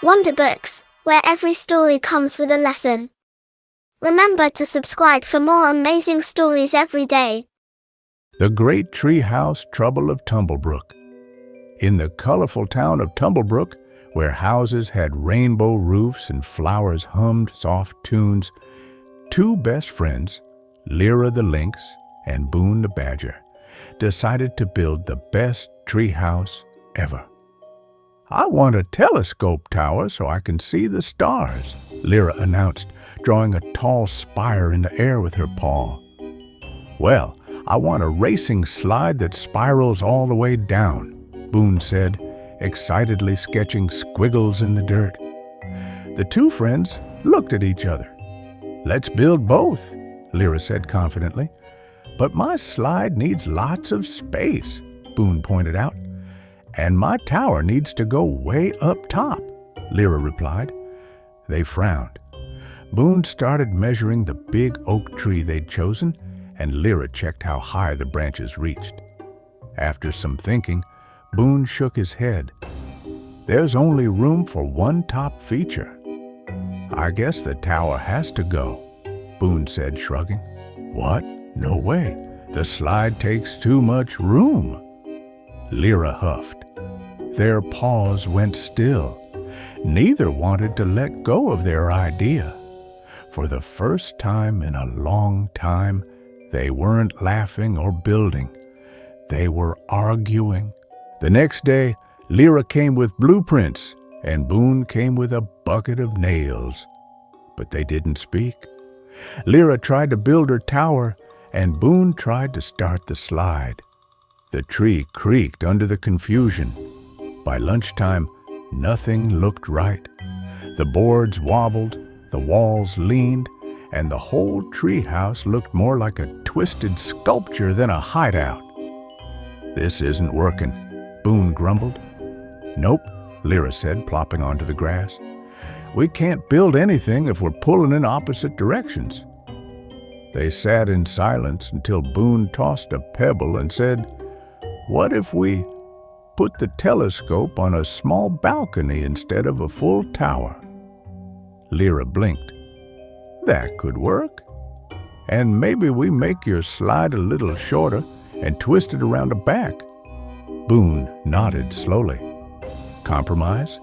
Wonder Books, where every story comes with a lesson. Remember to subscribe for more amazing stories every day. The Great Treehouse Trouble of Tumblebrook. In the colorful town of Tumblebrook, where houses had rainbow roofs and flowers hummed soft tunes, two best friends, Lira the lynx and Boone the badger, decided to build the best treehouse ever. "I want a telescope tower so I can see the stars," Lira announced, drawing a tall spire in the air with her paw. "Well, I want a racing slide that spirals all the way down," Boone said, excitedly sketching squiggles in the dirt. The two friends looked at each other. "Let's build both," Lira said confidently. "But my slide needs lots of space," Boone pointed out. "And my tower needs to go way up top," Lira replied. They frowned. Boone started measuring the big oak tree they'd chosen, and Lira checked how high the branches reached. After some thinking, Boone shook his head. "There's only room for one top feature." "I guess the tower has to go," Boone said, shrugging. "What? No way. The slide takes too much room." Lira huffed. Their paws went still. Neither wanted to let go of their idea. For the first time in a long time, they weren't laughing or building. They were arguing. The next day, Lira came with blueprints, and Boone came with a bucket of nails. But they didn't speak. Lira tried to build her tower, and Boone tried to start the slide. The tree creaked under the confusion. By lunchtime, nothing looked right. The boards wobbled, the walls leaned, and the whole treehouse looked more like a twisted sculpture than a hideout. "This isn't working," Boone grumbled. "Nope," Lira said, plopping onto the grass. "We can't build anything if we're pulling in opposite directions." They sat in silence until Boone tossed a pebble and said, "What if we put the telescope on a small balcony instead of a full tower?" Lira blinked. "That could work. And maybe we make your slide a little shorter and twist it around the back." Boone nodded slowly. "Compromise?"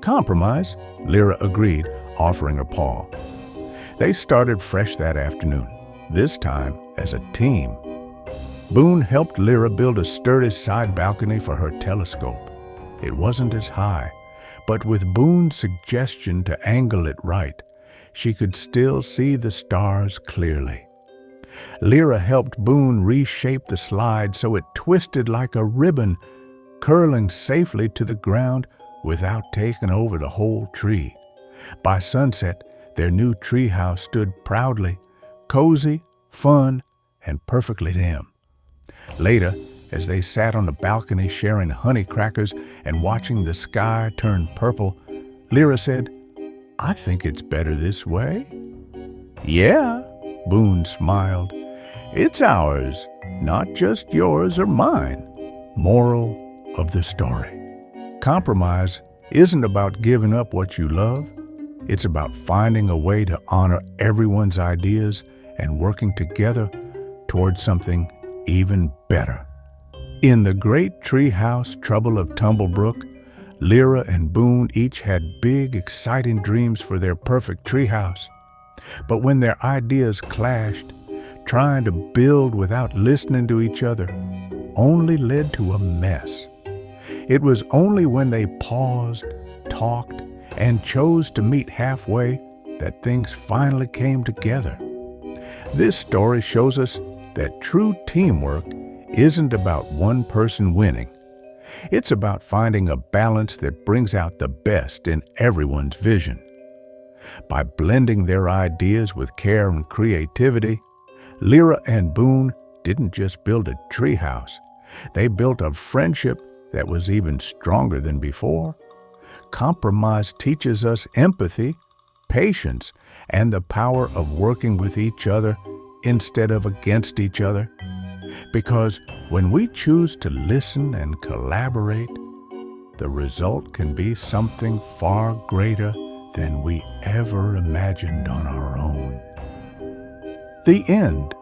"Compromise," Lira agreed, offering her paw. They started fresh that afternoon, this time as a team. Boone helped Lira build a sturdy side balcony for her telescope. It wasn't as high, but with Boone's suggestion to angle it right, she could still see the stars clearly. Lira helped Boone reshape the slide so it twisted like a ribbon, curling safely to the ground without taking over the whole tree. By sunset, their new treehouse stood proudly, cozy, fun, and perfectly dim. Later, as they sat on the balcony sharing honey crackers and watching the sky turn purple, Lira said, "I think it's better this way." "Yeah," Boone smiled. "It's ours, not just yours or mine." Moral of the story: compromise isn't about giving up what you love. It's about finding a way to honor everyone's ideas and working together towards something even better. In the Great Treehouse Trouble of Tumblebrook, Lira and Boone each had big, exciting dreams for their perfect treehouse. But when their ideas clashed, trying to build without listening to each other only led to a mess. It was only when they paused, talked, and chose to meet halfway that things finally came together. This story shows us that true teamwork isn't about one person winning. It's about finding a balance that brings out the best in everyone's vision. By blending their ideas with care and creativity, Lira and Boone didn't just build a treehouse. They built a friendship that was even stronger than before. Compromise teaches us empathy, patience, and the power of working with each other instead of against each other. Because when we choose to listen and collaborate, the result can be something far greater than we ever imagined on our own. The end.